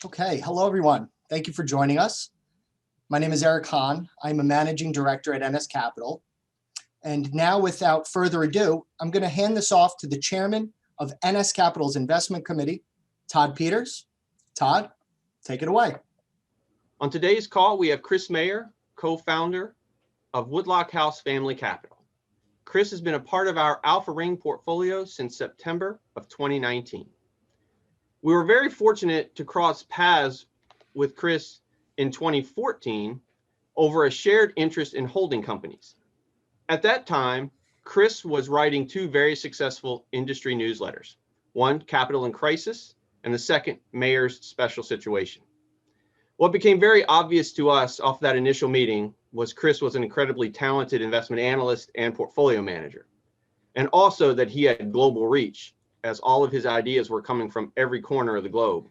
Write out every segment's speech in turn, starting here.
Okay, hello everyone. Thank you for joining us. My name is Eric Hahn. I'm a managing director at NS Capital. And now, without further ado, I'm going to hand this off to the chairman of NS Capital's investment committee, Todd Peters. Todd, take it away. On today's call, we have Chris Mayer, co-founder of Woodloch House Family Capital. Chris has been a part of our Alpha Ring portfolio since September of 2019. We were very fortunate to cross paths with Chris in 2014 over a shared interest in holding companies. At that time, Chris was writing two very successful industry newsletters, one Capital in Crisis and the second Mayer's Special Situation. What became very obvious to us off that initial meeting was Chris was an incredibly talented investment analyst and portfolio manager, and also that he had global reach, as all of his ideas were coming from every corner of the globe.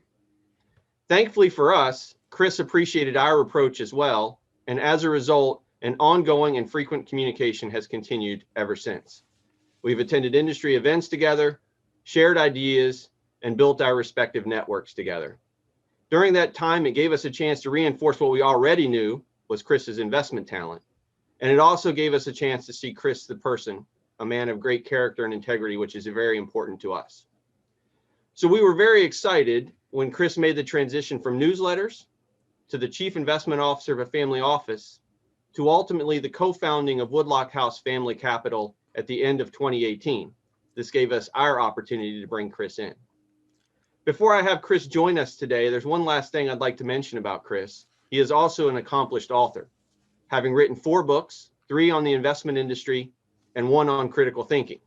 Thankfully for us, Chris appreciated our approach as well, and as a result, an ongoing and frequent communication has continued ever since. We've attended industry events together, shared ideas, and built our respective networks together. During that time, it gave us a chance to reinforce what we already knew was Chris's investment talent, and it also gave us a chance to see Chris the person, a man of great character and integrity, which is very important to us. So we were very excited when Chris made the transition from newsletters to the chief investment officer of a family office to ultimately the co-founding of Woodloch House Family Capital at the end of 2018. This gave us our opportunity to bring Chris in. Before I have Chris join us today, there's one last thing I'd like to mention about Chris. He is also an accomplished author, having written 4 books, 3 on the investment industry and 1 on critical thinking.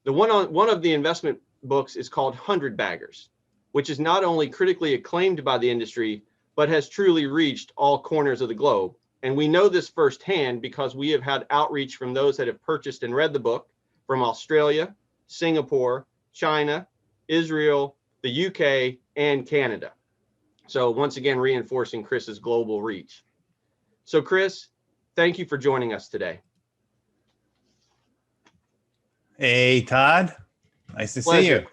One of the investment books is called 100 Baggers, which is not only critically acclaimed by the industry, but has truly reached all corners of the globe. And we know this firsthand because we have had outreach from those that have purchased and read the book from Australia, Singapore, China, Israel, the UK, and Canada. So once again, reinforcing Chris's global reach. So Chris, thank you for joining us today. Hey, Todd. Nice to Pleasure. see you.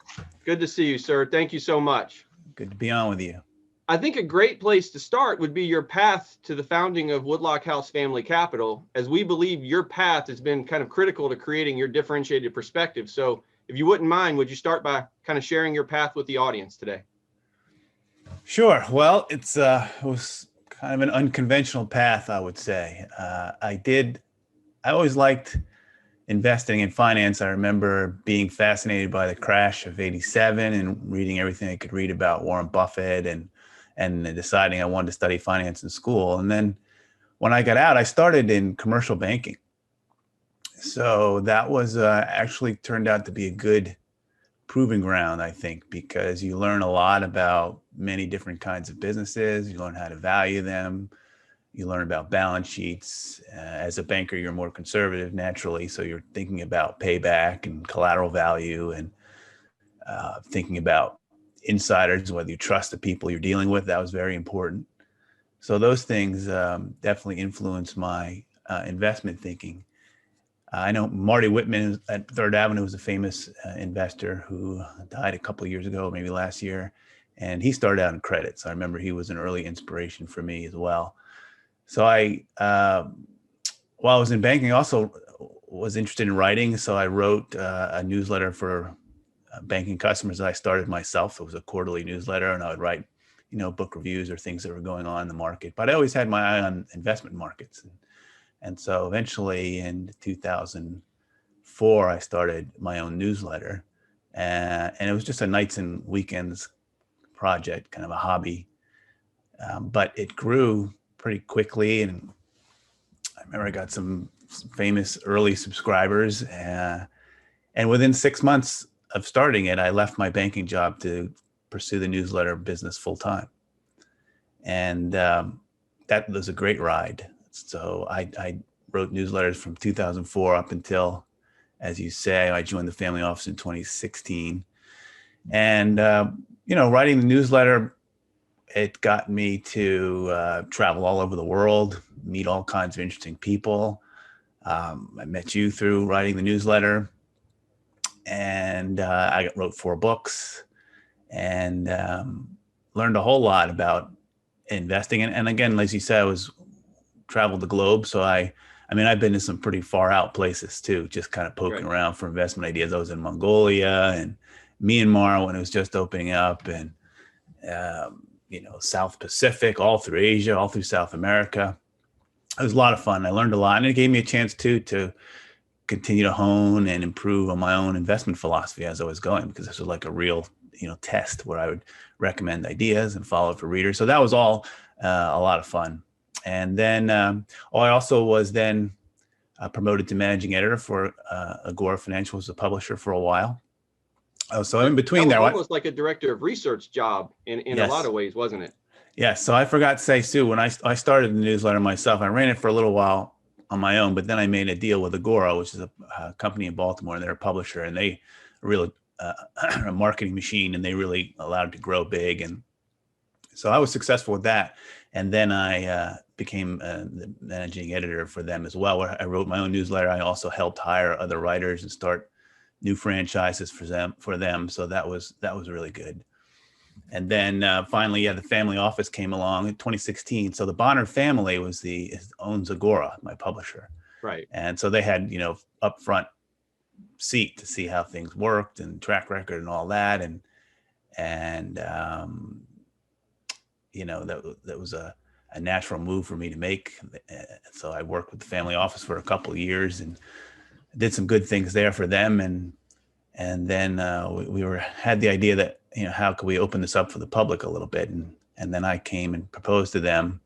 Good to see you, sir. Thank you so much. Good to be on with you. I think a great place to start would be your path to the founding of Woodloch House Family Capital, as we believe your path has been kind of critical to creating your differentiated perspective. So if you wouldn't mind, would you start by kind of sharing your path with the audience today? Sure. Well, it was kind of an unconventional path, I would say. I always liked investing in finance. I remember being fascinated by the crash of '87 and reading everything I could read about Warren Buffett and deciding I wanted to study finance in school. And then when I got out, I started in commercial banking. So that was actually turned out to be a good proving ground, I think, because you learn a lot about many different kinds of businesses. You learn how to value them. You learn about balance sheets. As a banker, you're more conservative naturally. So you're thinking about payback and collateral value and thinking about insiders, whether you trust the people you're dealing with. That was very important. So those things definitely influenced my investment thinking. I know Marty Whitman at Third Avenue was a famous investor who died a couple of years ago, maybe last year. And he started out in credit. So I remember he was an early inspiration for me as well. So while I was in banking, I also was interested in writing. So I wrote a newsletter for banking customers that I started myself. It was a quarterly newsletter, and I would write, book reviews or things that were going on in the market. But I always had my eye on investment markets. And so eventually in 2004, I started my own newsletter. And it was just a nights and weekends project, kind of a hobby. But it grew pretty quickly. And I remember I got some famous early subscribers. And within 6 months of starting it, I left my banking job to pursue the newsletter business full time. And that was a great ride. So I wrote newsletters from 2004 up until, as you say, I joined the family office in 2016. And, writing the newsletter, it got me to travel all over the world, meet all kinds of interesting people. I met you through writing the newsletter. And I wrote 4 books. And learned a whole lot about investing. And again, as you said, I was traveled the globe. So I mean, I've been to some pretty far out places too, just kind of poking Right. around for investment ideas. I was in Mongolia and Myanmar when it was just opening up, and South Pacific, all through Asia, all through South America. It was a lot of fun. I learned a lot, and it gave me a chance too to continue to hone and improve on my own investment philosophy as I was going, because this was like a real, test where I would recommend ideas and follow it for readers. So that was all a lot of fun. And then I also was then promoted to managing editor for Agora Financial, was a publisher for a while. So in between that was there, almost like a director of research job in a lot yes. of ways, wasn't it? Yeah. So I forgot to say, Sue, when I started the newsletter myself, I ran it for a little while on my own, but then I made a deal with Agora, which is a company in Baltimore, and they're a publisher, and they really a marketing machine, and they really allowed it to grow big. And so I was successful with that. And then I became the managing editor for them as well, where I wrote my own newsletter. I also helped hire other writers and start new franchises for them. So that was really good. And then finally, the family office came along in 2016. So the Bonner family owns Agora, my publisher. Right. And so they had, upfront seat to see how things worked and track record and all that. And that was a natural move for me to make. So I worked with the family office for a couple of years and did some good things there for them. And then we had the idea that, how could we open this up for the public a little bit? And then I came and proposed to them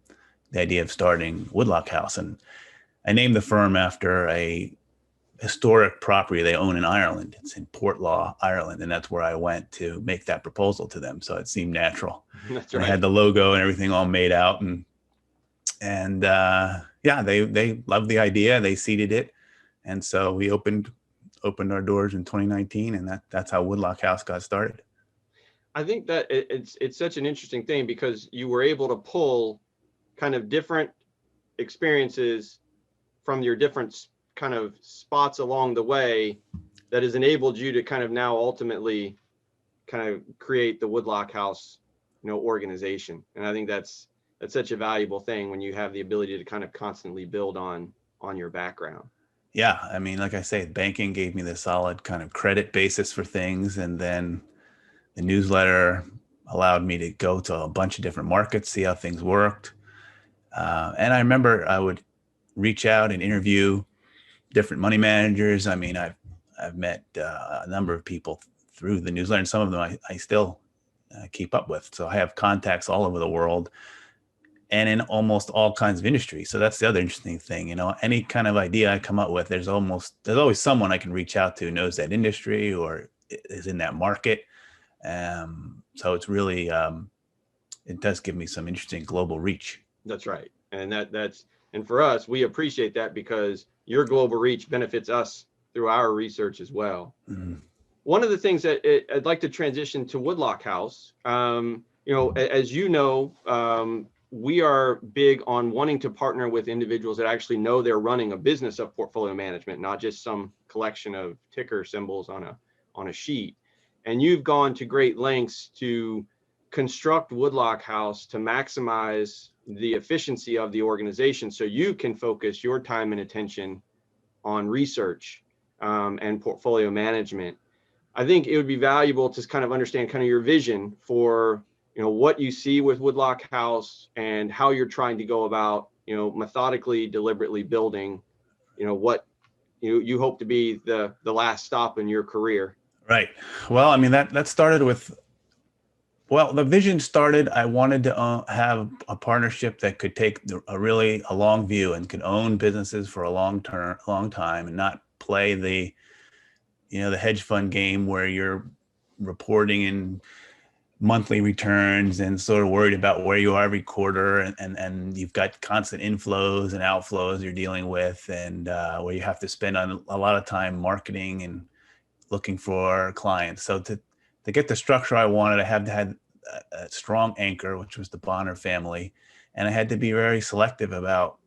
the idea of starting Woodlock House. And I named the firm after a historic property they own in Ireland. It's in Portlaw, Ireland. And that's where I went to make that proposal to them. So it seemed natural. That's right. right. I had the logo and everything all made out. And they loved the idea. They seeded it. And so we opened our doors in 2019, and that's how Woodlock House got started. I think that it's such an interesting thing, because you were able to pull kind of different experiences from your different kind of spots along the way that has enabled you to kind of now ultimately kind of create the Woodlock House, organization. And I think that's such a valuable thing when you have the ability to kind of constantly build on your background. Yeah. I mean, like I say, banking gave me the solid kind of credit basis for things. And then the newsletter allowed me to go to a bunch of different markets, see how things worked. And I remember I would reach out and interview different money managers. I mean, I've met a number of people through the newsletter, and some of them I still keep up with. So I have contacts all over the world and in almost all kinds of industries. So that's the other interesting thing. Any kind of idea I come up with, there's always someone I can reach out to who knows that industry or is in that market. So it's really, it does give me some interesting global reach. That's right. And and for us, we appreciate that, because your global reach benefits us through our research as well. Mm-hmm. One of the things that I'd like to transition to Woodlock House, as we are big on wanting to partner with individuals that actually know they're running a business of portfolio management, not just some collection of ticker symbols on a sheet. And you've gone to great lengths to construct Woodlock House to maximize the efficiency of the organization, so you can focus your time and attention on research and portfolio management. I think it would be valuable to kind of understand kind of your vision for what you see with Woodlock House and how you're trying to go about methodically, deliberately building what you hope to be the last stop in your career. Right. Well, I mean, that started with, the vision started, I wanted to have a partnership that could take a long view and could own businesses for a long time, and not play the hedge fund game where you're reporting in monthly returns and sort of worried about where you are every quarter, and you've got constant inflows and outflows you're dealing with, and where you have to spend a lot of time marketing and looking for clients. So to get the structure I wanted, I had to have a strong anchor, which was the Bonner family. And I had to be very selective about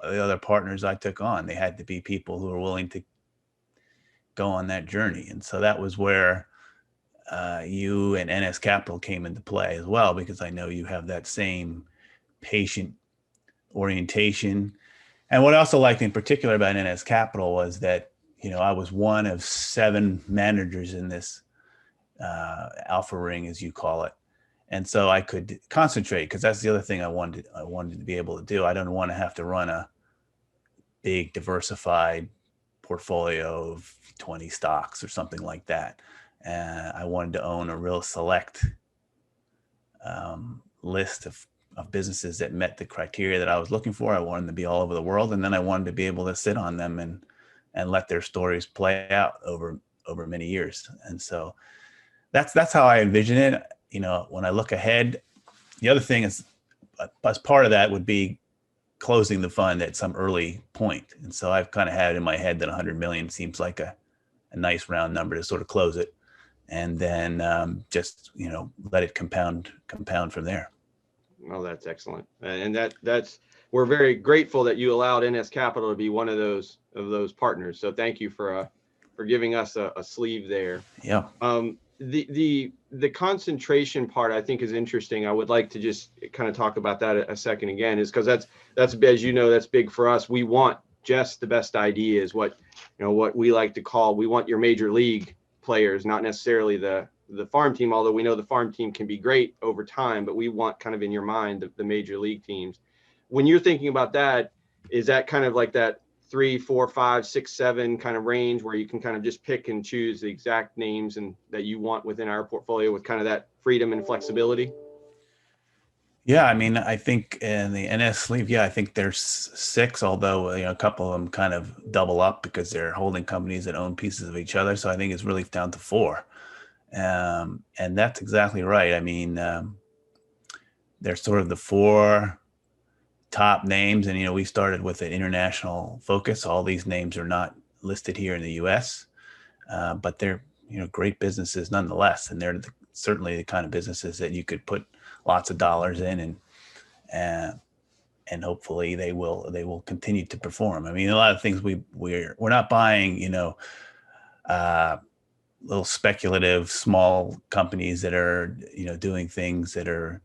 the other partners I took on. They had to be people who were willing to go on that journey. And so that was where you and NS Capital came into play as well, because I know you have that same patient orientation. And what I also liked in particular about NS Capital was that, I was one of 7 managers in this alpha ring, as you call it. And so I could concentrate, because that's the other thing I wanted to be able to do. I don't want to have to run a big diversified portfolio of 20 stocks or something like that. I wanted to own a real select list of businesses that met the criteria that I was looking for. I wanted them to be all over the world, and then I wanted to be able to sit on them and let their stories play out over many years. And so that's how I envision it. When I look ahead, the other thing is, as part of that would be closing the fund at some early point. And so I've kind of had in my head that 100 million seems like a nice round number to sort of close it, and then just let it compound from there. Well, that's excellent, and that's we're very grateful that you allowed NS Capital to be one of those partners. So thank you for giving us a sleeve there. Yeah. The concentration part, I think, is interesting. I would like to just kind of talk about that a second again, is because that's as you know, that's big for us. We want just the best ideas. What we like to call, we want your major league players, not necessarily the farm team, although we know the farm team can be great over time, but we want kind of in your mind the major league teams. When you're thinking about that, is that kind of like that 3, 4, 5, 6, 7 kind of range where you can kind of just pick and choose the exact names and that you want within our portfolio with kind of that freedom and flexibility? Yeah, I mean, I think in the NS sleeve, I think there's 6, although a couple of them kind of double up because they're holding companies that own pieces of each other. So I think it's really down to 4. And that's exactly right. I mean, they're sort of the 4 top names, and we started with an international focus. All these names are not listed here in the U.S., but they're great businesses nonetheless, and they're certainly the kind of businesses that you could put lots of dollars in, and hopefully they will continue to perform. I mean, a lot of things we're not buying little speculative small companies that are doing things that are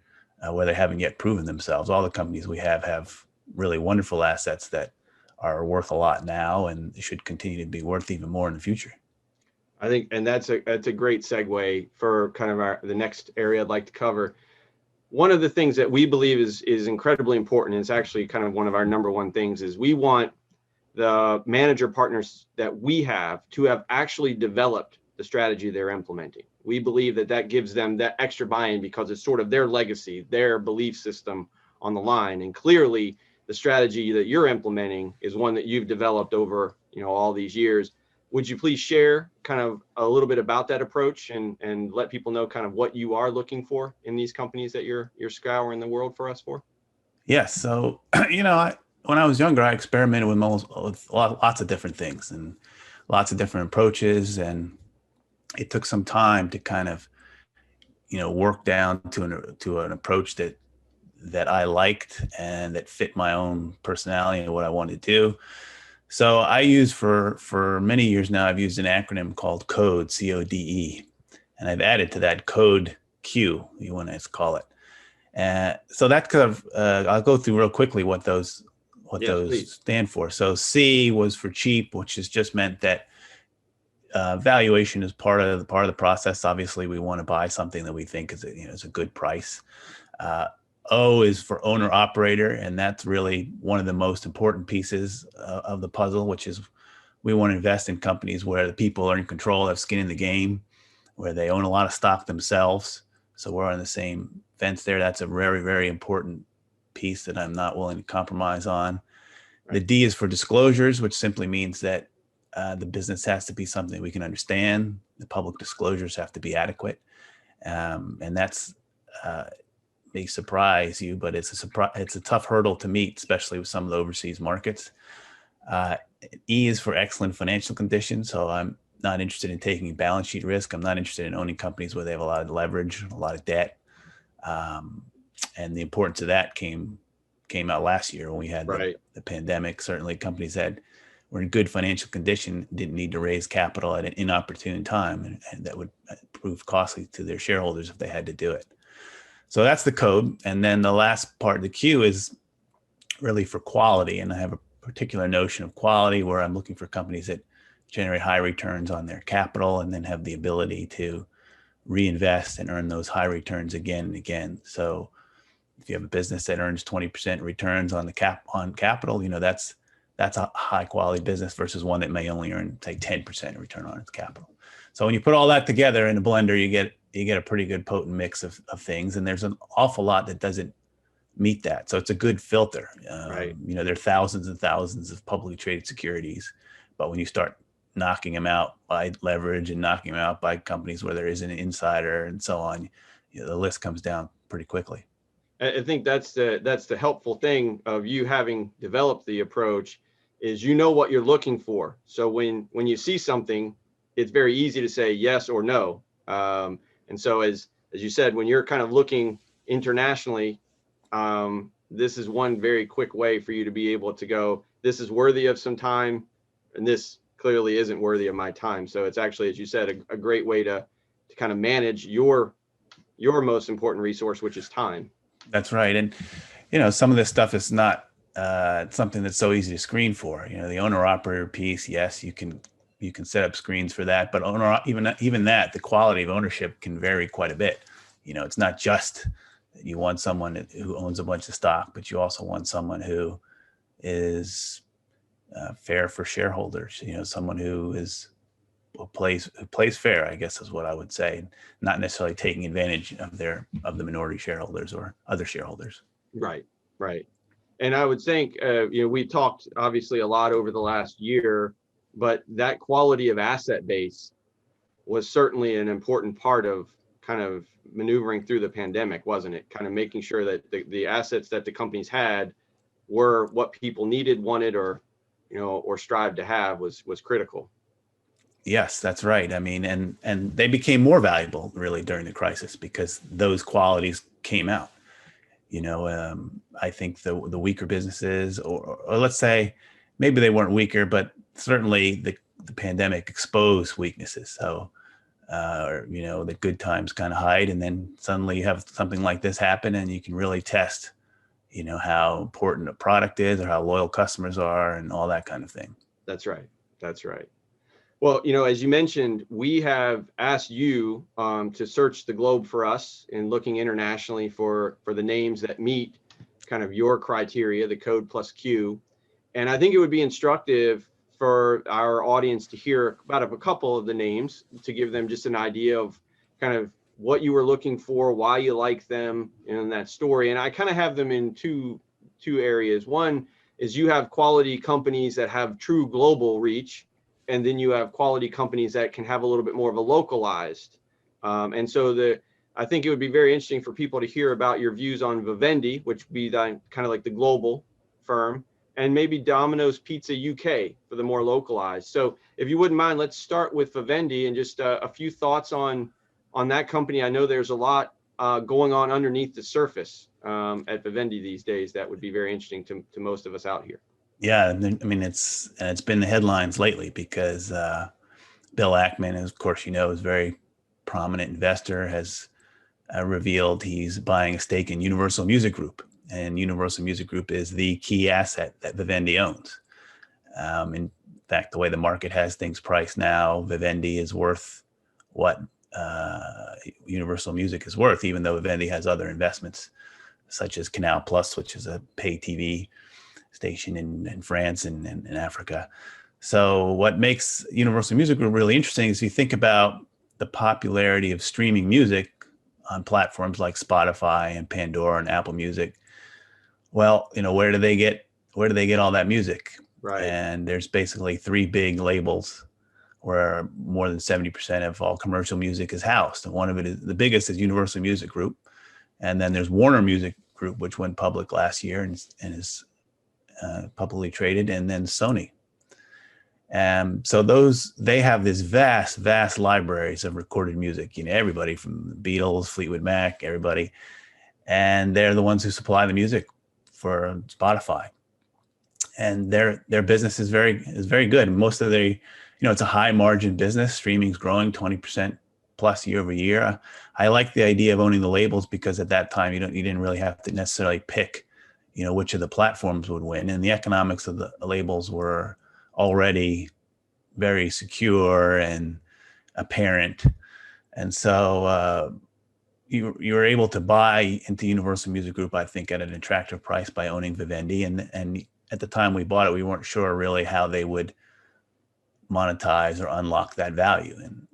where they haven't yet proven themselves. All the companies we have really wonderful assets that are worth a lot now and should continue to be worth even more in the future. I think, and that's a great segue for kind of the next area I'd like to cover. One of the things that we believe is incredibly important, and it's actually kind of one of our number one things, is we want the manager partners that we have to have actually developed the strategy they're implementing. We believe that gives them that extra buy-in because it's sort of their legacy, their belief system on the line. And clearly the strategy that you're implementing is one that you've developed over, all these years. Would you please share kind of a little bit about that approach and let people know kind of what you are looking for in these companies that you're scouring the world for us for? Yes. So, when I was younger, I experimented with lots of different things and lots of different approaches, and it took some time to kind of, work down to an approach that I liked and that fit my own personality and what I wanted to do. So I use for many years now, I've used an acronym called CODE, CODE, and I've added to that CODE Q, you want to call it. So that kind of, I'll go through real quickly what those Please. stand for. So C was for cheap, which has just meant that valuation is part of the process. Obviously, we want to buy something that we think is a good price. O is for owner operator, and that's really one of the most important pieces of the puzzle, which is we want to invest in companies where the people are in control, have skin in the game, where they own a lot of stock themselves. So we're on the same fence there. That's a very, very important piece that I'm not willing to compromise on. Right. The D is for disclosures, which simply means that the business has to be something we can understand. The public disclosures have to be adequate. And that's may surprise you, but it's a tough hurdle to meet, especially with some of the overseas markets. E is for excellent financial conditions. So I'm not interested in taking balance sheet risk. I'm not interested in owning companies where they have a lot of leverage, a lot of debt. And the importance of that came out last year when we had right. the pandemic. Certainly companies were in good financial condition, didn't need to raise capital at an inopportune time, and that would prove costly to their shareholders if they had to do it. So that's the code. And then the last part of the Q is really for quality. And I have a particular notion of quality where I'm looking for companies that generate high returns on their capital and then have the ability to reinvest and earn those high returns again and again. So if you have a business that earns 20% returns on capital, that's a high quality business versus one that may only earn, say, 10% return on its capital. So when you put all that together in a blender, you get a pretty good potent mix of things. And there's an awful lot that doesn't meet that. So it's a good filter. Right. There are thousands and thousands of publicly traded securities, but when you start knocking them out by leverage and knocking them out by companies where there is an insider and so on, the list comes down pretty quickly. I think that's the helpful thing of you having developed the approach is what you're looking for. So when you see something, it's very easy to say yes or no. And so as you said, when you're kind of looking internationally, this is one very quick way for you to be able to go, this is worthy of some time, and this clearly isn't worthy of my time. So it's actually, as you said, a great way to kind of manage your most important resource, which is time. That's right. And, some of this stuff is not something that's so easy to screen for. The owner operator piece, yes, you can set up screens for that, but even that, the quality of ownership can vary quite a bit. It's not just that you want someone who owns a bunch of stock, but you also want someone who is fair for shareholders. Someone who plays fair, I guess is what I would say, not necessarily taking advantage of the minority shareholders or other shareholders. Right. And I would think, we talked obviously a lot over the last year, but that quality of asset base was certainly an important part of kind of maneuvering through the pandemic, wasn't it? Kind of making sure that the assets that the companies had were what people needed, wanted, or strived to have was critical. Yes, that's right. I mean, and they became more valuable really during the crisis because those qualities came out. I think the weaker businesses, or let's say maybe they weren't weaker, but certainly the pandemic exposed weaknesses. So, the good times kind of hide, and then suddenly you have something like this happen, and you can really test, how important a product is or how loyal customers are and all that kind of thing. That's right. Well, as you mentioned, we have asked you to search the globe for us in looking internationally for the names that meet kind of your criteria, the code plus Q. And I think it would be instructive for our audience to hear about a couple of the names to give them just an idea of kind of what you were looking for, why you like them in that story. And I kind of have them in two areas. One is you have quality companies that have true global reach, and then you have quality companies that can have a little bit more of a localized. And so I think it would be very interesting for people to hear about your views on Vivendi, which would be kind of like the global firm, and maybe Domino's Pizza UK for the more localized. So if you wouldn't mind, let's start with Vivendi and just a few thoughts on that company. I know there's a lot going on underneath the surface at Vivendi these days that would be very interesting to most of us out here. Yeah, I mean, it's been the headlines lately because Bill Ackman, of course, is a very prominent investor, has revealed he's buying a stake in Universal Music Group. And Universal Music Group is the key asset that Vivendi owns. In fact, the way the market has things priced now, Vivendi is worth what Universal Music is worth, even though Vivendi has other investments, such as Canal Plus, which is a pay TV station in France and in Africa. So what makes Universal Music Group really interesting is you think about the popularity of streaming music on platforms like Spotify and Pandora and Apple Music. Well, where do they get all that music? Right. And there's basically three big labels where more than 70% of all commercial music is housed. And one of it is, the biggest is Universal Music Group. And then there's Warner Music Group, which went public last year and is publicly traded, and then Sony. So they have this vast libraries of recorded music, everybody from the Beatles, Fleetwood Mac, everybody. And they're the ones who supply the music for Spotify. and their business is very good. Most of their, it's a high margin business. Streaming's growing 20% plus year over year. I like the idea of owning the labels because at that time you didn't really have to necessarily pick, which of the platforms would win, and the economics of the labels were already very secure and apparent, and so you were able to buy into Universal Music Group, I think, at an attractive price by owning Vivendi, and at the time we bought it, we weren't sure really how they would monetize or unlock that value, and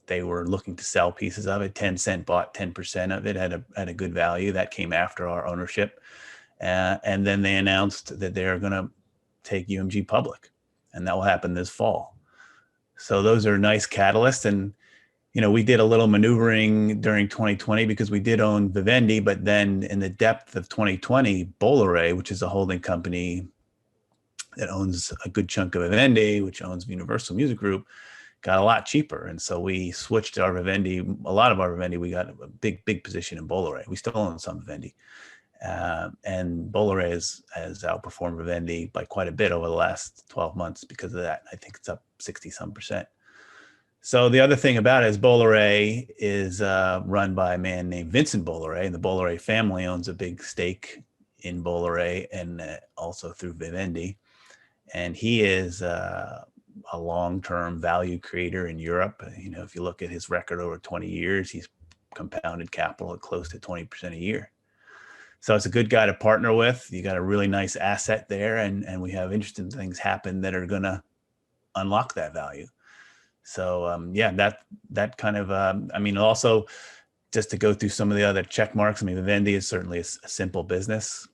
they were looking to sell pieces of it. Tencent bought 10% of it at a good value. That came after our ownership. And then they announced that they're going to take UMG public, and that will happen this fall. So those are nice catalysts. And, we did a little maneuvering during 2020 because we did own Vivendi, but then in the depth of 2020, Bolloré, which is a holding company that owns a good chunk of Vivendi, which owns Universal Music Group, got a lot cheaper. And so we switched our Vivendi, a lot of our Vivendi, we got a big position in Bolloré. We still own some Vivendi. And Bolloré has outperformed Vivendi by quite a bit over the last 12 months because of that. I think it's up 60-some%. So the other thing about it is Bolloré is run by a man named Vincent Bolloré, and the Bolloré family owns a big stake in Bolloré and also through Vivendi. And he is a long-term value creator in Europe. If you look at his record over 20 years, he's compounded capital at close to 20% a year. So it's a good guy to partner with. You got a really nice asset there, and we have interesting things happen that are going to unlock that value. So that kind of, also just to go through some of the other check marks. Vivendi is certainly a simple business,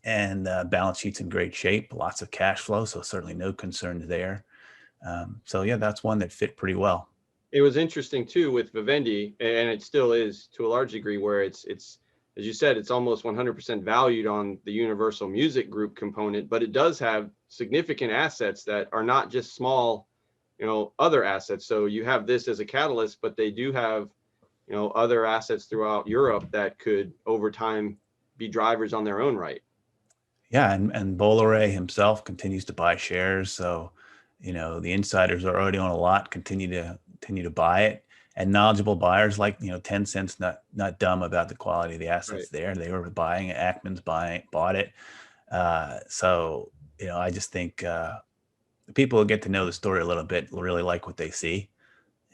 and balance sheet's in great shape, lots of cash flow, so certainly no concerns there. That's one that fit pretty well. It was interesting too with Vivendi, and it still is to a large degree, where it's as you said, it's almost 100% valued on the Universal Music Group component, but it does have significant assets that are not just small, other assets. So you have this as a catalyst, but they do have, other assets throughout Europe that could over time be drivers on their own right. Yeah, and Bolloré himself continues to buy shares. So, the insiders are already on a lot, continue to buy it. And knowledgeable buyers like, Tencent's not dumb about the quality of the assets there. They were buying it. Ackman's bought it. I just think people who get to know the story a little bit will really like what they see.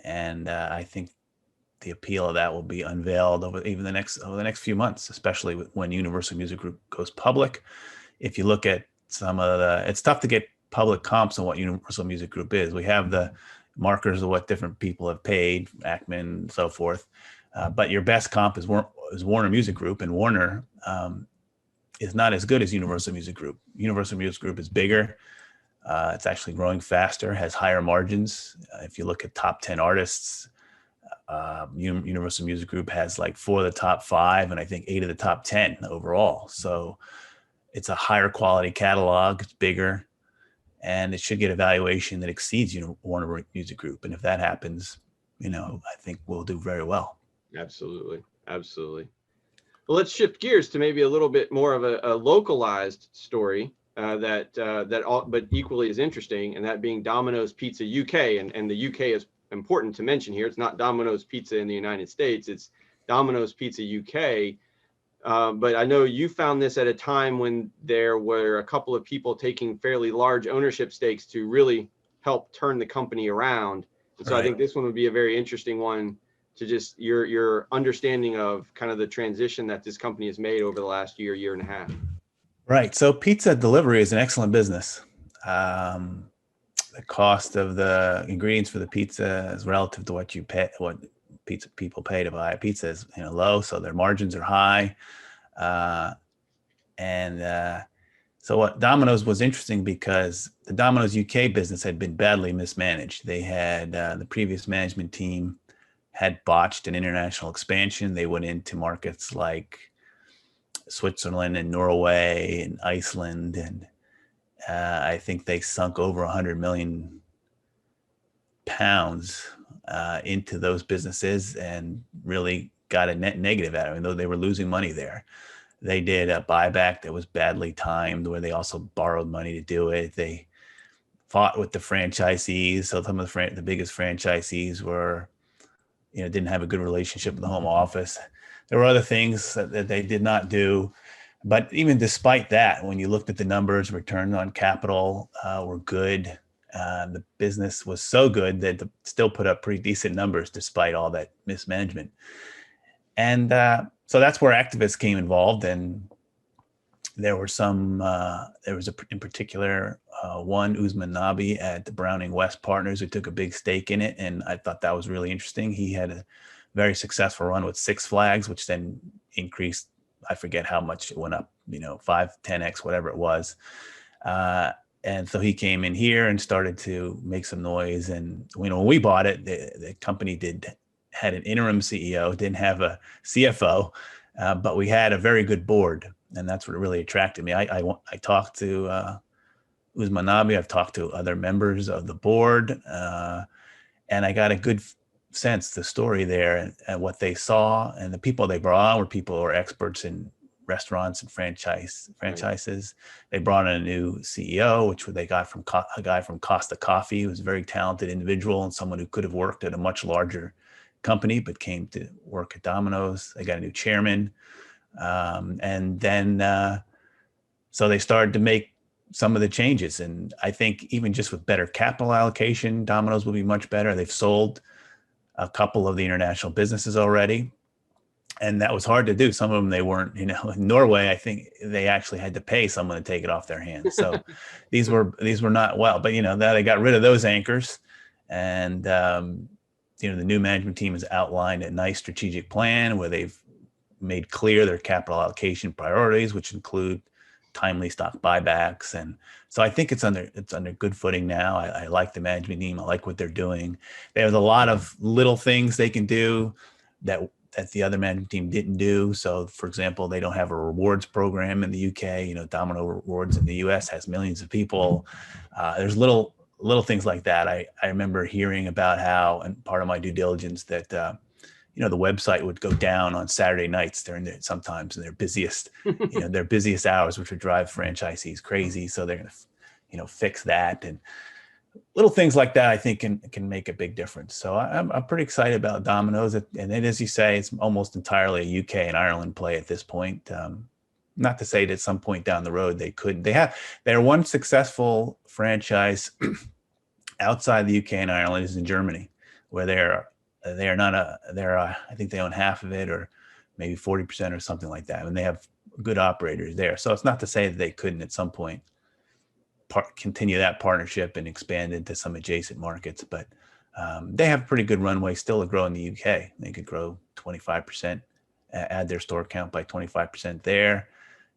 And I think the appeal of that will be unveiled over the next few months, especially when Universal Music Group goes public. If you look at it's tough to get public comps on what Universal Music Group is. We have the markers of what different people have paid, Ackman and so forth. But your best comp is Warner Music Group, and Warner is not as good as Universal Music Group. Universal Music Group is bigger. It's actually growing faster, has higher margins. If you look at top 10 artists, Universal Music Group has like 4 of the top 5, and I think 8 of the top 10 overall. So it's a higher quality catalog. It's bigger, and it should get a valuation that exceeds Warner Music Group. And if that happens, I think we'll do very well. Absolutely. Well, let's shift gears to maybe a little bit more of a localized story but equally as interesting, and that being Domino's Pizza UK. And the UK is important to mention here. It's not Domino's Pizza in the United States. It's Domino's Pizza UK. But I know you found this at a time when there were a couple of people taking fairly large ownership stakes to really help turn the company around. And so I think this one would be a very interesting one to just your understanding of kind of the transition that this company has made over the last year and a half. Right. So pizza delivery is an excellent business. The cost of the ingredients for the pizza is relative to what you pay, what pizza people pay to buy a pizza is low, so their margins are high. So what Domino's was interesting because the Domino's UK business had been badly mismanaged. They had the previous management team had botched an international expansion. They went into markets like Switzerland and Norway and Iceland, and I think they sunk over 100 million pounds into those businesses and really got a net negative out of it, though they were losing money there. They did a buyback that was badly timed, where they also borrowed money to do it. They fought with the franchisees. So some of the biggest franchisees were, didn't have a good relationship with the home office. There were other things that they did not do. But even despite that, when you looked at the numbers, return on capital were good. The business was so good that it still put up pretty decent numbers despite all that mismanagement. And so that's where activists came involved. And there were in particular, one, Usman Nabi at the Browning West Partners, who took a big stake in it. And I thought that was really interesting. He had a very successful run with Six Flags, which then increased, I forget how much it went up, 5, 10x, whatever it was. And so he came in here and started to make some noise. And when we bought it, the company had an interim CEO, didn't have a CFO, but we had a very good board. And that's what really attracted me. I talked to Usman Nabi. I've talked to other members of the board, and I got a good sense the story there and what they saw, and the people they brought on were people who are experts in restaurants and franchises. They brought in a new CEO, which they got from a guy from Costa Coffee, who was a very talented individual and someone who could have worked at a much larger company, but came to work at Domino's. They got a new chairman. And then, so they started to make some of the changes. And I think even just with better capital allocation, Domino's will be much better. They've sold a couple of the international businesses already. And that was hard to do. Some of them, they weren't, in Norway, I think they actually had to pay someone to take it off their hands. So these were not well, but now they got rid of those anchors. And, the new management team has outlined a nice strategic plan where they've made clear their capital allocation priorities, which include timely stock buybacks. And so I think it's under good footing now. I like the management team. I like what they're doing. There's a lot of little things they can do that the other management team didn't do. So for example, they don't have a rewards program in the UK. Domino Rewards in the US has millions of people. There's little things like that. I remember hearing about how, and part of my due diligence, that the website would go down on Saturday nights sometimes in their busiest, their busiest hours, which would drive franchisees crazy. So they're going to, fix that, and little things like that, I think can make a big difference. So I'm pretty excited about Domino's. And then, as you say, it's almost entirely a UK and Ireland play at this point. Not to say that at some point down the road they couldn't. They're one successful franchise outside the UK and Ireland is in Germany, where I think they own half of it, or maybe 40% or something like that. And they have good operators there. So it's not to say that they couldn't at some point continue that partnership and expand into some adjacent markets. But they have a pretty good runway still to grow in the UK. They could grow 25%, add their store count by 25% there.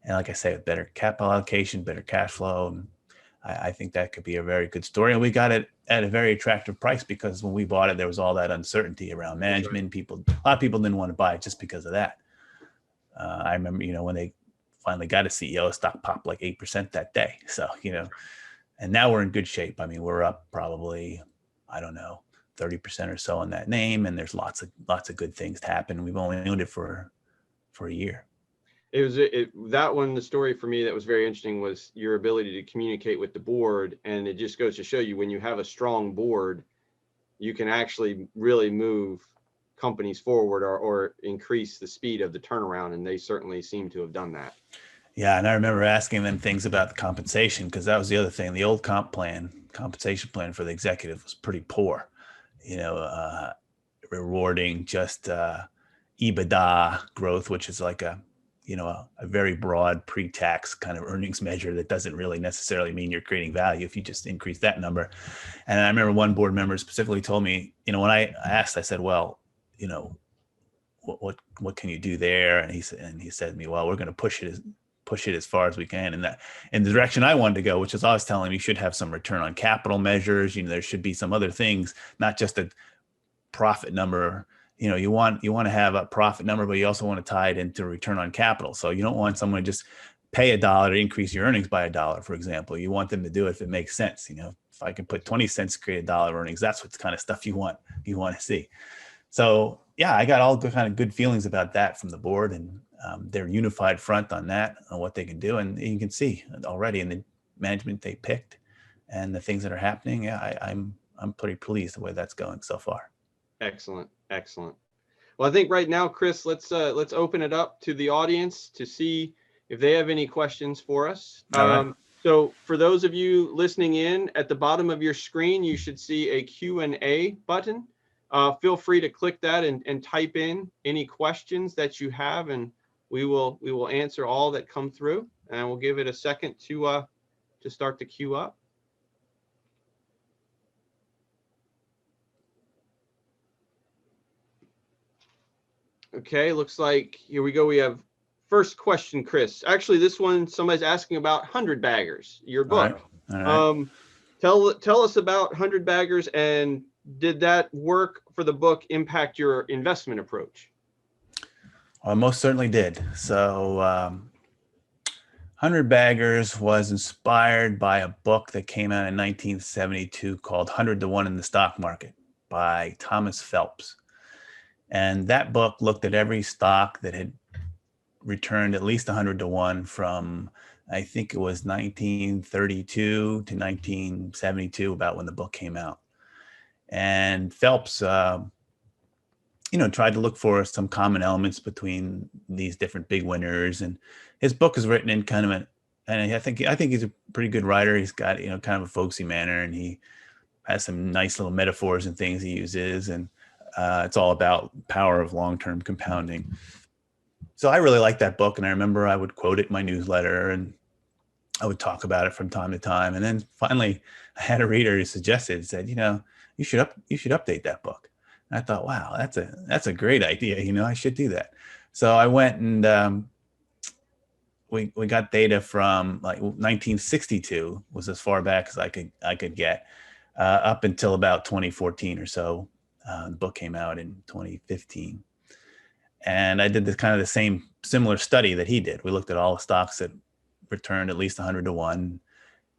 And like I say, with better capital allocation, better cash flow, I think that could be a very good story. And we got it at a very attractive price, because when we bought it, there was all that uncertainty around management. A lot of people didn't want to buy it just because of that. I remember, when they finally got a CEO, stock popped like 8% that day. So, and now we're in good shape. I mean, we're up probably, 30% or so on that name. And there's lots of good things to happen. We've only owned it for a year. The story for me that was very interesting was your ability to communicate with the board. And it just goes to show you, when you have a strong board, you can actually really move companies forward or increase the speed of the turnaround. And they certainly seem to have done that. Yeah. And I remember asking them things about the compensation, because that was the other thing. The old compensation plan for the executive was pretty poor, rewarding just EBITDA growth, which is like a very broad pre-tax kind of earnings measure that doesn't really necessarily mean you're creating value if you just increase that number. And I remember one board member specifically told me, when I asked, I said, well, what can you do there? And he said to me, well, we're going to push it as far as we can. And that in the direction I wanted to go, which is I was telling him, you should have some return on capital measures. There should be some other things, not just a profit number. You want to have a profit number, but you also want to tie it into return on capital. So you don't want someone to just pay $1 to increase your earnings by $1, for example. You want them to do it if it makes sense. If I can put 20 cents to create $1 earnings, that's what kind of stuff you want to see. So yeah, I got all kind of good feelings about that from the board, and their unified front on that, on what they can do. And you can see already in the management they picked and the things that are happening. Yeah, I'm pretty pleased the way that's going so far. Excellent. Excellent. Well, I think right now, Chris, let's open it up to the audience to see if they have any questions for us. All right. So for those of you listening in, at the bottom of your screen, you should see a Q&A button. Feel free to click that and type in any questions that you have, and we will answer all that come through. And we'll give it a second to start the queue up. Okay, looks like here we go. We have first question, Chris. Actually, this one, somebody's asking about 100 Baggers, your book. All right. Tell us about 100 Baggers, and did that work for the book impact your investment approach? I most certainly did. So 100 Baggers was inspired by a book that came out in 1972 called 100 to 1 in the Stock Market by Thomas Phelps. And that book looked at every stock that had returned at least 100 to 1 from, I think it was 1932 to 1972, about when the book came out. And Phelps, tried to look for some common elements between these different big winners. And his book is written in kind of and I think he's a pretty good writer. He's got, kind of a folksy manner, and he has some nice little metaphors and things he uses. And it's all about power of long-term compounding. So I really liked that book, and I remember I would quote it in my newsletter, and I would talk about it from time to time. And then finally, I had a reader who said, you should update that book. And I thought, wow, that's a great idea. I should do that. So I went and we got data from like 1962 was as far back as I could get up until about 2014 or so. The book came out in 2015. And I did the same similar study that he did. We looked at all the stocks that returned at least 100 to 1,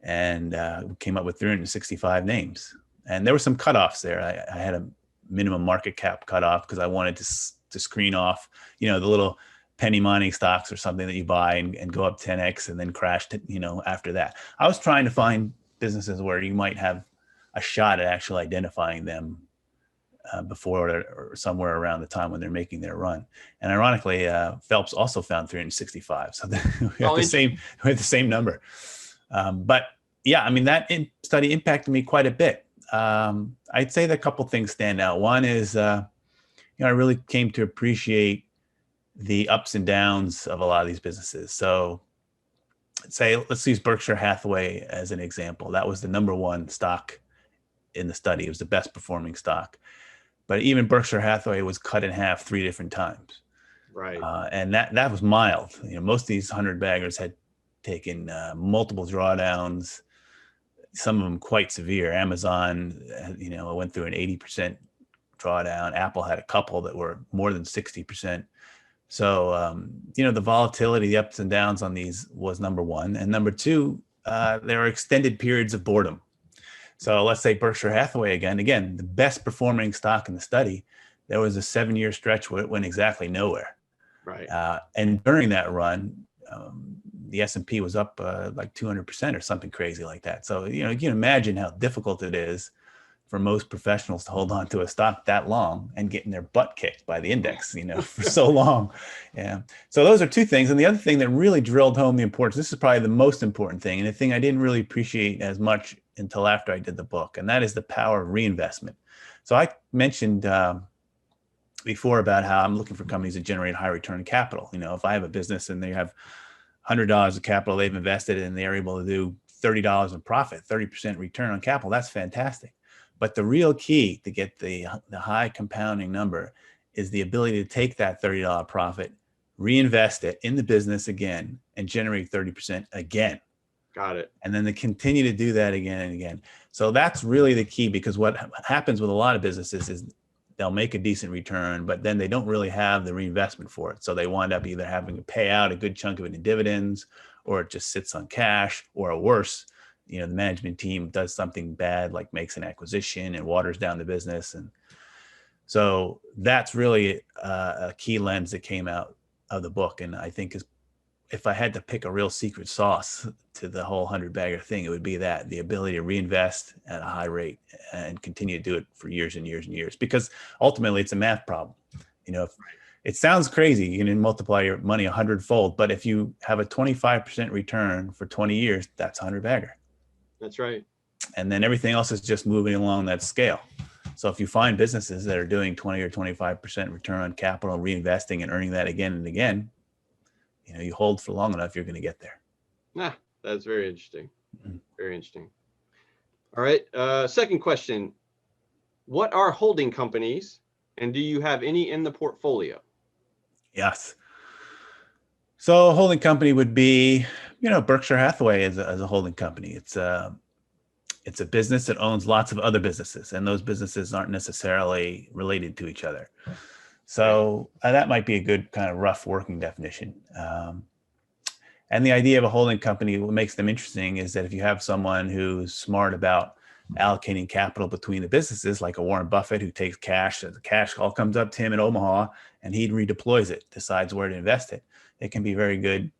and came up with 365 names. And there were some cutoffs there. I had a minimum market cap cutoff because I wanted to screen off, the little penny mining stocks or something that you buy and go up 10x and then crash after that. I was trying to find businesses where you might have a shot at actually identifying them before or somewhere around the time when they're making their run. And ironically, Phelps also found 365. So we have the same number. But yeah, that study impacted me quite a bit. I'd say that a couple things stand out. One is, I really came to appreciate the ups and downs of a lot of these businesses. So let's use Berkshire Hathaway as an example. That was the number one stock in the study. It was the best performing stock. But even Berkshire Hathaway was cut in half 3 different times. Right. And that was mild. Most of these 100 baggers had taken multiple drawdowns, some of them quite severe. Amazon, went through an 80% drawdown. Apple had a couple that were more than 60%. So, the volatility, the ups and downs on these was number one. And number two, there are extended periods of boredom. So let's say Berkshire Hathaway again, the best performing stock in the study, there was a 7-year stretch where it went exactly nowhere. Right. And during that run, the S&P was up like 200% or something crazy like that. So, you can imagine how difficult it is for most professionals to hold on to a stock that long and getting their butt kicked by the index, for so long. Yeah. So those are two things. And the other thing that really drilled home the importance, this is probably the most important thing, and the thing I didn't really appreciate as much until after I did the book, and that is the power of reinvestment. So I mentioned before about how I'm looking for companies that generate high return capital. If I have a business and they have $100 of capital they've invested and they're able to do $30 in profit, 30% return on capital, that's fantastic. But the real key to get the high compounding number is the ability to take that $30 profit, reinvest it in the business again, and generate 30% again. Got it. And then they continue to do that again and again. So that's really the key, because what happens with a lot of businesses is they'll make a decent return, but then they don't really have the reinvestment for it. So they wind up either having to pay out a good chunk of it in dividends, or it just sits on cash, or worse, the management team does something bad, like makes an acquisition and waters down the business. And so that's really a key lens that came out of the book. And I think if I had to pick a real secret sauce to the whole 100-bagger thing, it would be that the ability to reinvest at a high rate and continue to do it for years and years and years, because ultimately it's a math problem. If it sounds crazy, you can multiply your money 100-fold, but if you have a 25% return for 20 years, that's a 100-bagger. That's right. And then everything else is just moving along that scale. So if you find businesses that are doing 20 or 25% return on capital, reinvesting and earning that again and again, you hold for long enough, you're going to get there. That's very interesting. Mhm. Very interesting. All right. Second question. What are holding companies, and do you have any in the portfolio? Yes. So a holding company would be, Berkshire Hathaway as a holding company. It's a business that owns lots of other businesses, and those businesses aren't necessarily related to each other. So that might be a good kind of rough working definition. And the idea of a holding company, what makes them interesting is that if you have someone who's smart about allocating capital between the businesses, like a Warren Buffett who takes cash, the cash all comes up to him in Omaha and he redeploys it, decides where to invest it. It can be very good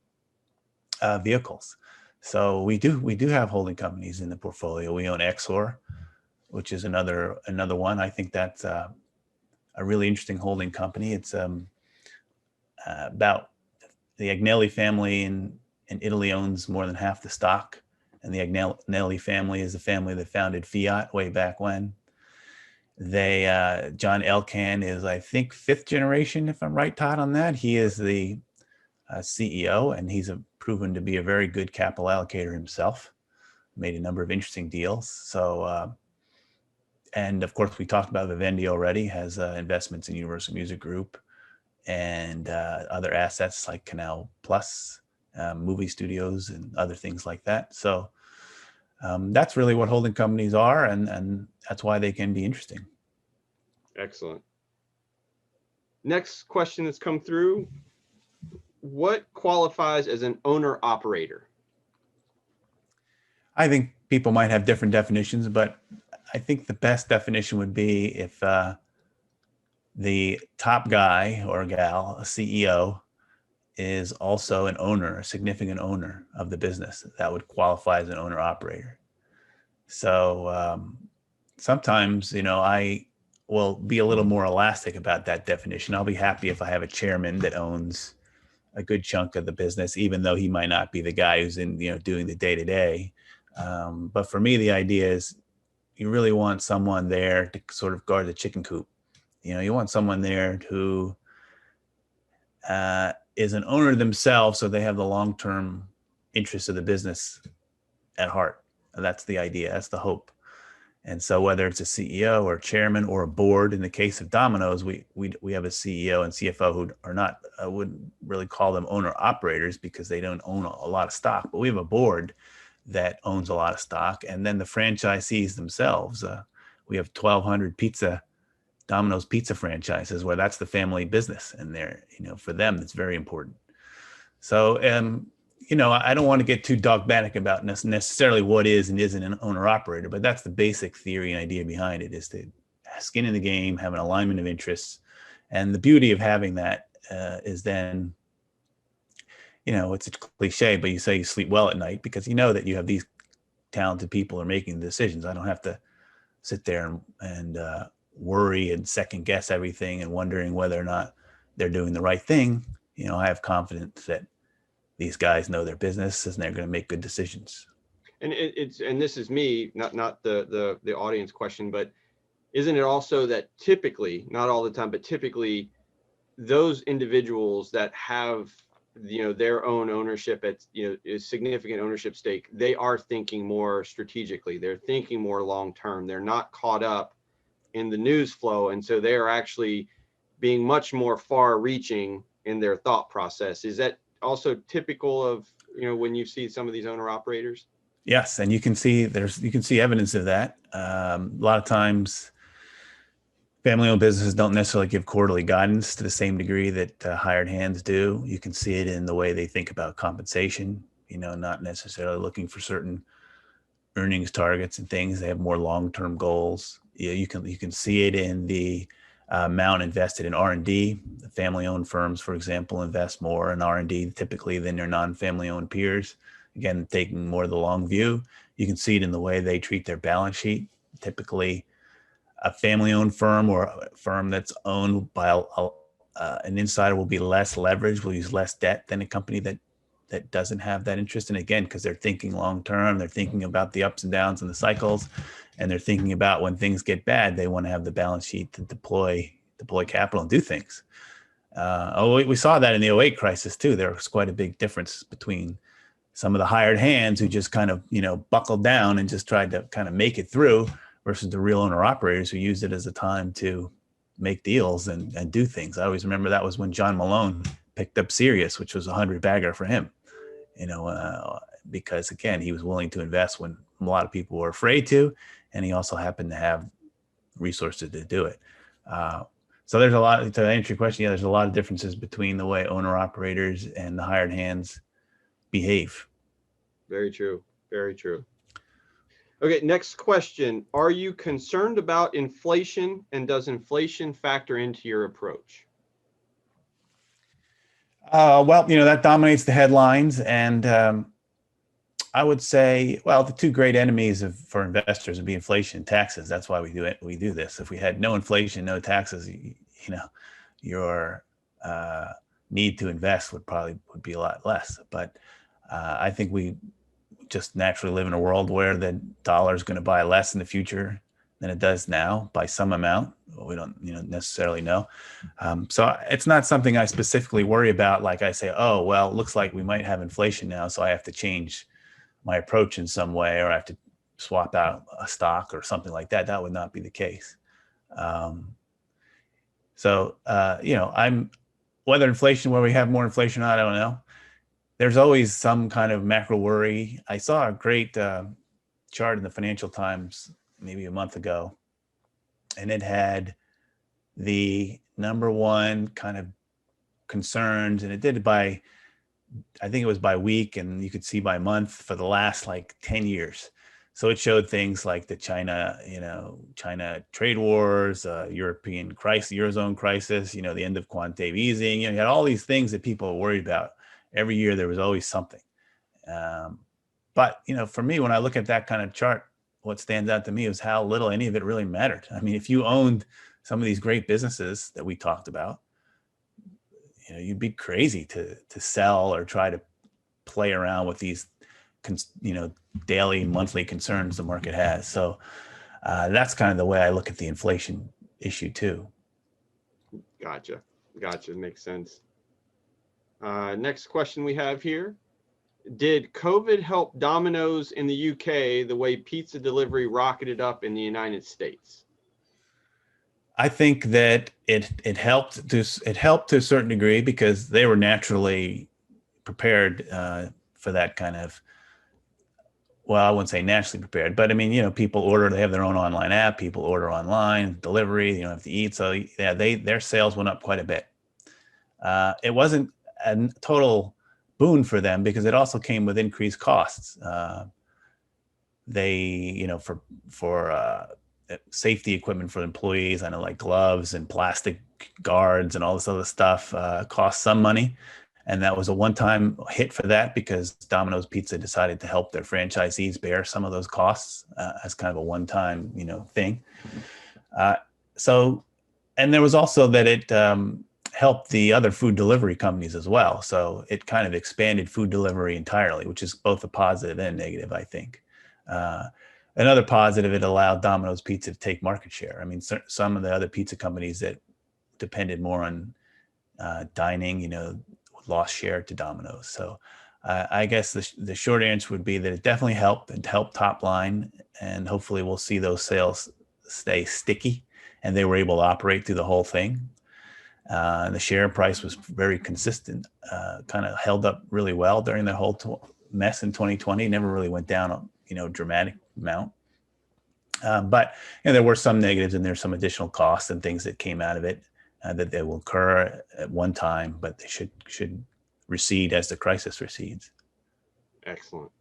vehicles. So we do have holding companies in the portfolio. We own Exor, which is another one. I think that's a really interesting holding company. It's about the Agnelli family in Italy owns more than half the stock. And the Agnelli family is the family that founded Fiat way back when. John Elkann is, I think, 5th generation, if I'm right, Todd, on that. He is the CEO, and he's proven to be a very good capital allocator himself. Made a number of interesting deals. So, and of course, we talked about Vivendi already, has investments in Universal Music Group and other assets like Canal Plus, movie studios, and other things like that. So that's really what holding companies are, and that's why they can be interesting. Excellent. Next question that's come through. What qualifies as an owner-operator? I think people might have different definitions, but I think the best definition would be if the top guy or gal, a CEO, is also an owner, a significant owner of the business. That would qualify as an owner-operator. So sometimes, I will be a little more elastic about that definition. I'll be happy if I have a chairman that owns a good chunk of the business, even though he might not be the guy who's in, doing the day-to-day. But for me, the idea is you really want someone there to sort of guard the chicken coop. You want someone there who is an owner themselves, so they have the long-term interests of the business at heart. That's the idea. That's the hope. And so whether it's a CEO or a chairman or a board, in the case of Domino's, we have a CEO and CFO who are not, I wouldn't really call them owner operators because they don't own a lot of stock, but we have a board that owns a lot of stock. And then the franchisees themselves, we have 1,200 Domino's pizza franchises where that's the family business. And they're, for them, it's very important. So, I don't want to get too dogmatic about necessarily what is and isn't an owner operator, but that's the basic theory and idea behind it, is to skin in the game, have an alignment of interests. And the beauty of having that is then, it's a cliche, but you say you sleep well at night because you know that you have these talented people are making the decisions. I don't have to sit there and worry and second guess everything and wondering whether or not they're doing the right thing. I have confidence that these guys know their business and they're going to make good decisions. And and this is me, not the audience question, but isn't it also that typically, not all the time, but typically those individuals that have, their own ownership at, is significant ownership stake, they are thinking more strategically. They're thinking more long-term. They're not caught up in the news flow. And so they are actually being much more far-reaching in their thought process. Is that also typical of, when you see some of these owner operators? Yes. And you can see evidence of that. A lot of times family-owned businesses don't necessarily give quarterly guidance to the same degree that hired hands do. You can see it in the way they think about compensation, not necessarily looking for certain earnings targets and things. They have more long-term goals. You can see it in the amount invested in R&D. Family-owned firms, for example, invest more in R&D typically than their non-family-owned peers. Again, taking more of the long view. You can see it in the way they treat their balance sheet. Typically, a family-owned firm or a firm that's owned by an insider will be less leveraged, will use less debt than a company that doesn't have that interest. And again, because they're thinking long-term, they're thinking about the ups and downs and the cycles, and they're thinking about when things get bad, they want to have the balance sheet to deploy capital and do things. We saw that in the '08 crisis too. There was quite a big difference between some of the hired hands who just kind of, buckled down and just tried to kind of make it through versus the real owner operators who used it as a time to make deals and do things. I always remember that was when John Malone picked up Sirius, which was a 100-bagger for him, because again, he was willing to invest when a lot of people were afraid to, and he also happened to have resources to do it. So there's a lot, to answer your question, there's a lot of differences between the way owner operators and the hired hands behave. Very true. Very true. Okay, next question. Are you concerned about inflation, and does inflation factor into your approach? Well, that dominates the headlines. And I would say, well, the two great enemies for investors would be inflation and taxes. That's why we do it. We do this. If we had no inflation, no taxes, your need to invest would be a lot less. But I think we just naturally live in a world where the dollar is going to buy less in the future than it does now by some amount. We don't necessarily know. So it's not something I specifically worry about. Like I say, oh, well, it looks like we might have inflation now, so I have to change my approach in some way, or I have to swap out a stock or something like that. That would not be the case. Whether inflation, where we have more inflation or not, I don't know. There's always some kind of macro worry. I saw a great chart in the Financial Times maybe a month ago, and it had the number one kind of concerns, and it did it I think it was by week, and you could see by month for the last like 10 years. So it showed things like the China trade wars, European crisis, Eurozone crisis, the end of quantitative easing. You had all these things that people were worried about. Every year there was always something. But for me, when I look at that kind of chart, what stands out to me is how little any of it really mattered. I mean, if you owned some of these great businesses that we talked about, you'd be crazy to sell or try to play around with these, daily, monthly concerns the market has. So that's kind of the way I look at the inflation issue too. Gotcha. Makes sense. Next question we have here. Did COVID help Domino's in the UK the way pizza delivery rocketed up in the United States? I think that it helped to a certain degree because they were naturally prepared for that kind of, well, I wouldn't say naturally prepared, but I mean, people order, they have their own online app, people order online, delivery, you don't have to eat. So yeah, their sales went up quite a bit. It wasn't a total boon for them because it also came with increased costs. For safety equipment for employees, I know like gloves and plastic guards and all this other stuff cost some money. And that was a one-time hit for that because Domino's Pizza decided to help their franchisees bear some of those costs as kind of a one-time, thing. And there was also that it helped the other food delivery companies as well. So it kind of expanded food delivery entirely, which is both a positive and negative, I think. Another positive, it allowed Domino's Pizza to take market share. I mean, some of the other pizza companies that depended more on dining, lost share to Domino's. So I guess the short answer would be that it definitely helped and helped top line, and hopefully we'll see those sales stay sticky and they were able to operate through the whole thing. The share price was very consistent, kind of held up really well during the whole mess in 2020. Never really went down, dramatic amount. But there were some negatives and there's some additional costs and things that came out of it that they will occur at one time, but they should recede as the crisis recedes. Excellent.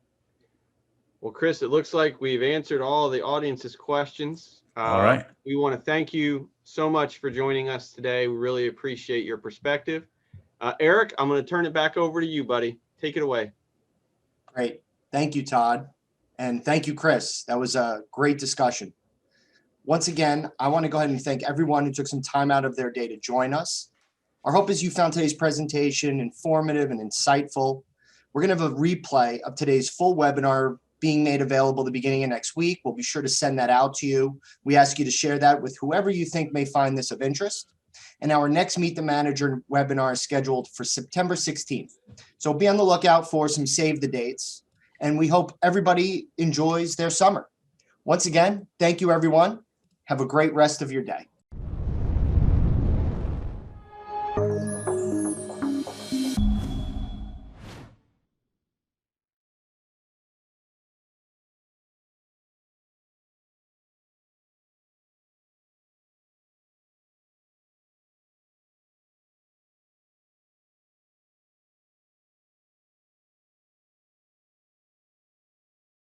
Well, Chris, it looks like we've answered all the audience's questions. All right. We want to thank you so much for joining us today. We really appreciate your perspective. Eric, I'm going to turn it back over to you, buddy. Take it away. Great. Thank you, Todd. And thank you, Chris. That was a great discussion. Once again, I want to go ahead and thank everyone who took some time out of their day to join us. Our hope is you found today's presentation informative and insightful. We're going to have a replay of today's full webinar being made available the beginning of next week. We'll be sure to send that out to you. We ask you to share that with whoever you think may find this of interest. And our next Meet the Manager webinar is scheduled for September 16th. So be on the lookout for some save the dates. And we hope everybody enjoys their summer. Once again, thank you, everyone. Have a great rest of your day.